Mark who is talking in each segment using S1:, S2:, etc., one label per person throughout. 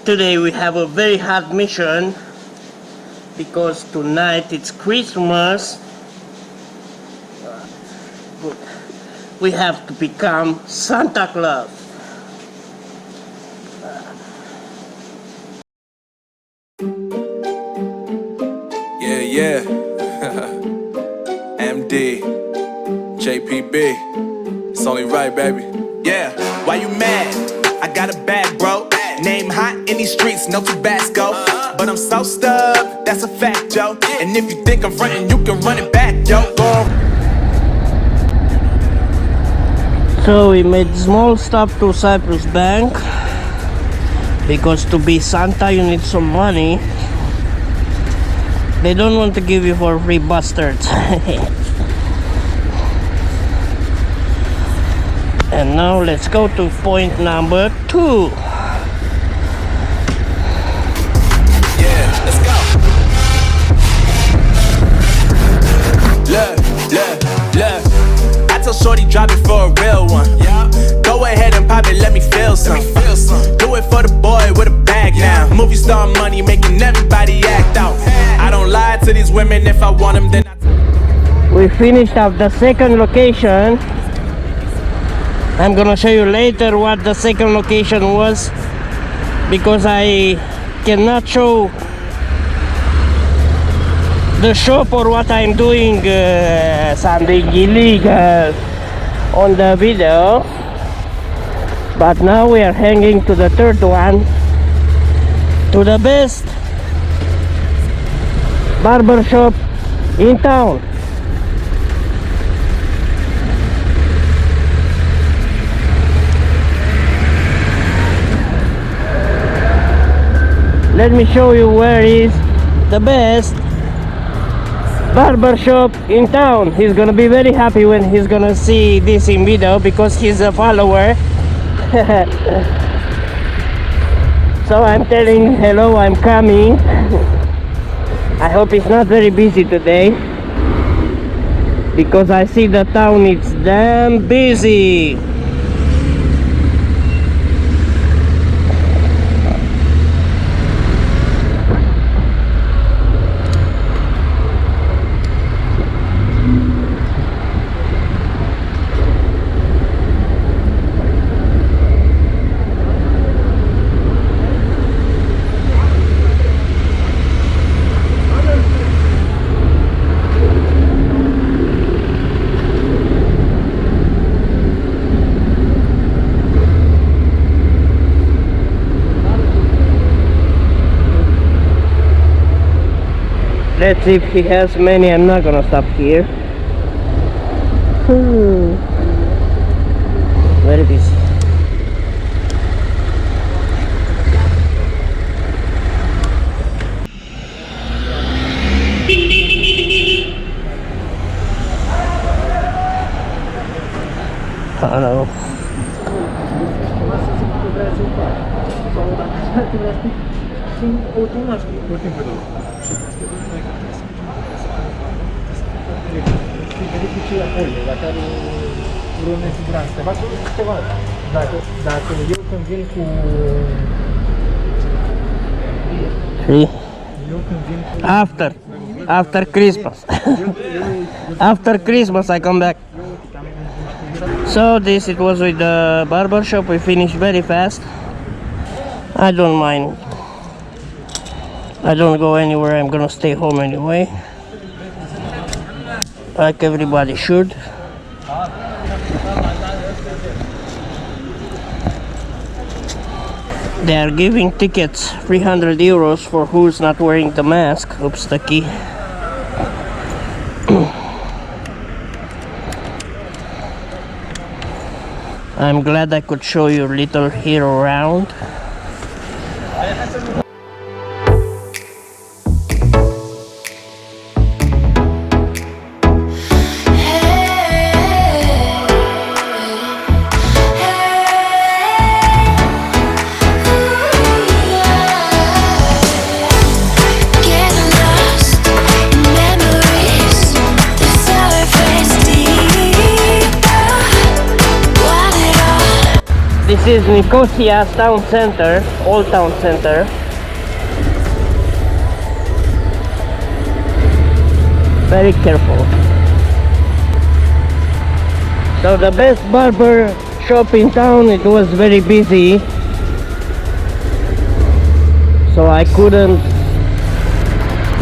S1: Today we have a very hard mission because tonight it's Christmas. But we have to become Santa Claus.
S2: Yeah. MD, JPB, it's only right, baby. Yeah, why you mad? I got a bag, bro. Name hot in these streets, no Tabasco. But I'm so stubbed, that's a fact, yo. And if you think I'm frontin', you can run it back, yo.
S1: So we made small stop to Cyprus Bank because to be Santa you need some money. They don't want to give you for free, bastards. And now let's go to point number 2.
S2: Yeah, let's go. Look. I tell Shorty drop it for a real one. Yeah. Go ahead and pop it, let me feel some. Do it for the boy with a bag now. Movie star money making everybody act out. I don't lie to these women, if I want them then
S1: We finished up the second location. I'm gonna show you later what the second location was because I cannot show the shop or what I'm doing something illegal on the video. But now we are hanging to the third one, to the best barber shop in town. Let me show you where is the best barber shop in town. He's gonna be very happy when he's gonna see this in video because he's a follower. So I'm telling hello, I'm coming. I hope it's not very busy today because I see the town is damn busy. Let's see if he has many. I'm not gonna stop here. Very busy. Hello.
S3: Verifici apoi, dacă are vreo nesiguranță. Te fac ceva. Dacă eu când vin cu...
S1: After Christmas. After Christmas I come back. So this it was with the barber shop. We finished very fast. I don't mind. I don't go anywhere. I'm gonna stay home anyway, like everybody should. They are giving tickets, 300 euros for who's not wearing the mask. Oops, the key. I'm glad I could show you a little here around. This is Nicosia town center, old town center. Very careful. So the best barber shop in town, it was very busy, so I couldn't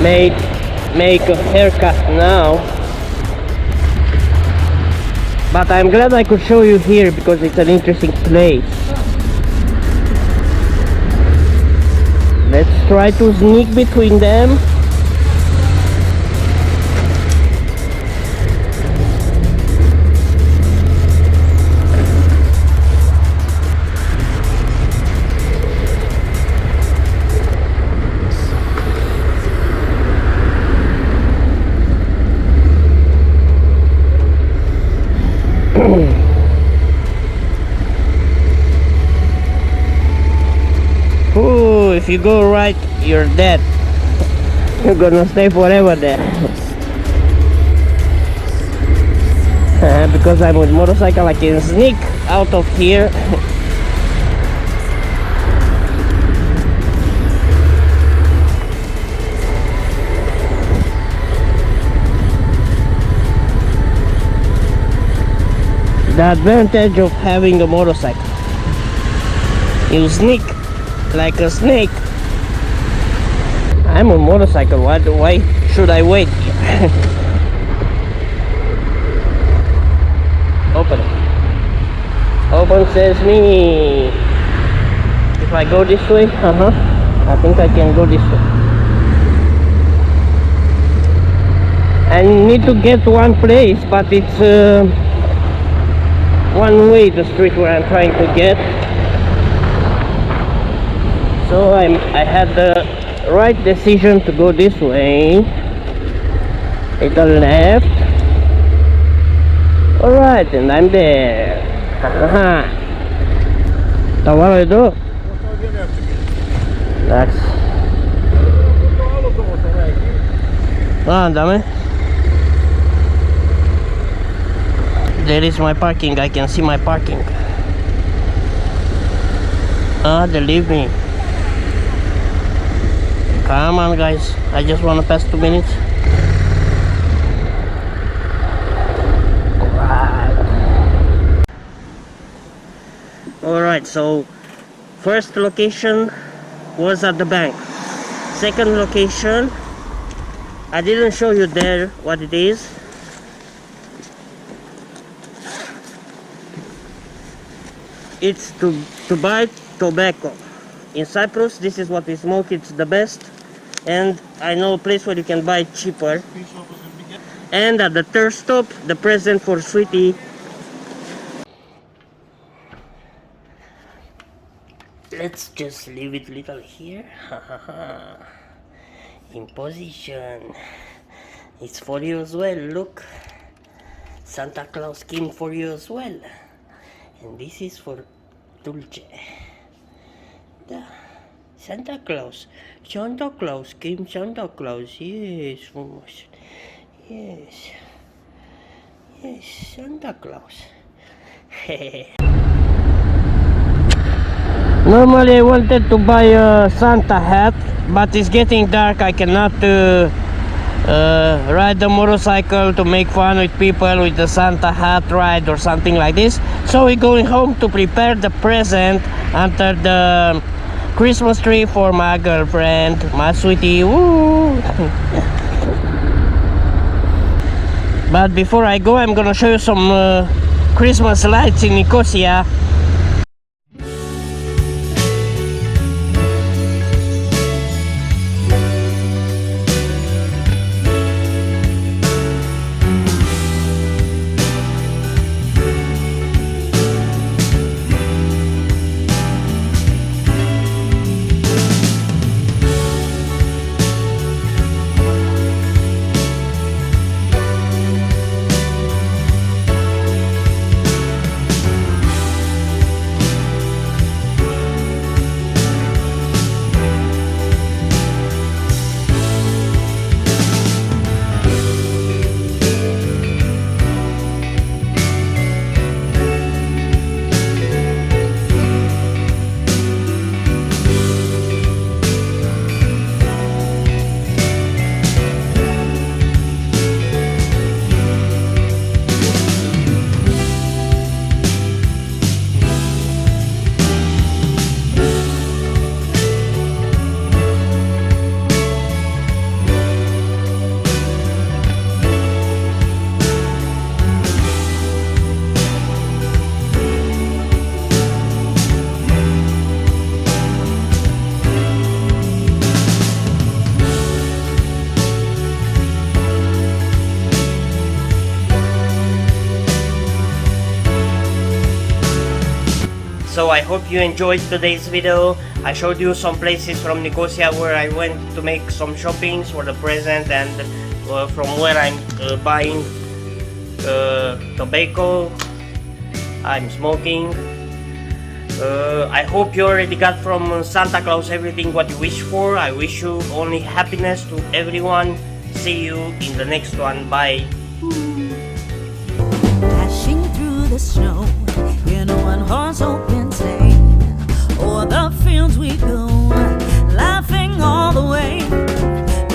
S1: make a haircut now. But I'm glad I could show you here because it's an interesting place. Let's try to sneak between them. Ooh, if you go right, you're dead. You're gonna stay forever there. Because I'm with motorcycle, I can sneak out of here. The advantage of having a motorcycle, you sneak like a snake. I'm on motorcycle, why should I wait here? Open it. Open sesame. If I go this way, I think I can go this way. I need to get to one place, but it's one way, the street where I'm trying to get. So I had the right decision to go this way. Little left. Alright, and I'm there. So what do I do? That's dame. There is my parking. I can see my parking. They leave me. Come on, guys. I just want to pass 2 minutes. Alright, so first location was at the bank. Second location, I didn't show you there what it is. It's to buy tobacco. In Cyprus, this is what we smoke. It's the best, and I know a place where you can buy it cheaper. And at the third stop, the present for Sweetie. Let's just leave it little here. In position. It's for you as well. Look, Santa Claus came for you as well. And this is for Dulce. Santa Claus came. Santa Claus, yes, yes, Santa Claus. Normally I wanted to buy a Santa hat, but it's getting dark. I cannot ride the motorcycle to make fun with people with the Santa hat ride or something like this. So we're going home to prepare the present under the Christmas tree for my girlfriend, my sweetie. Woo! But before I go, I'm gonna show you some Christmas lights in Nicosia. I hope you enjoyed today's video. I showed you some places from Nicosia where I went to make some shoppings for the present, and from where I'm buying tobacco I'm smoking. I hope you already got from Santa Claus everything what you wish for. I wish you only happiness to everyone. See you in the next one. Bye.
S4: Dashing through the snow in a one-horse open sleigh, o'er the fields we go, laughing all the way.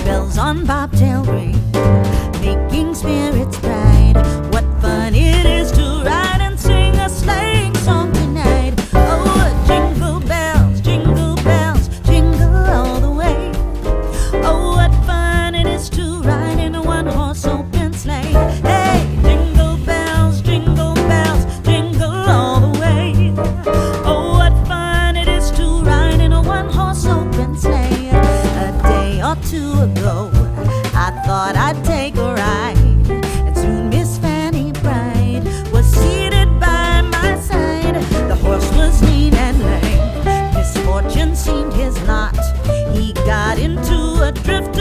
S4: Bells on bobtail ring, making spirits bright. What fun it is to ride and sing a sleighing song tonight. Oh, jingle bells, jingle all the way. Oh, what fun it is to ride in a one-horse open sleigh. Hey, jingle bells, jingle all the way. Oh, what fun it is to ride in a one-horse open sleigh. A day or two ago, I thought I'd take a ride, and soon Miss Fanny Bright was seated by my side. The horse was lean and lame, misfortune seemed his lot. He got into a drift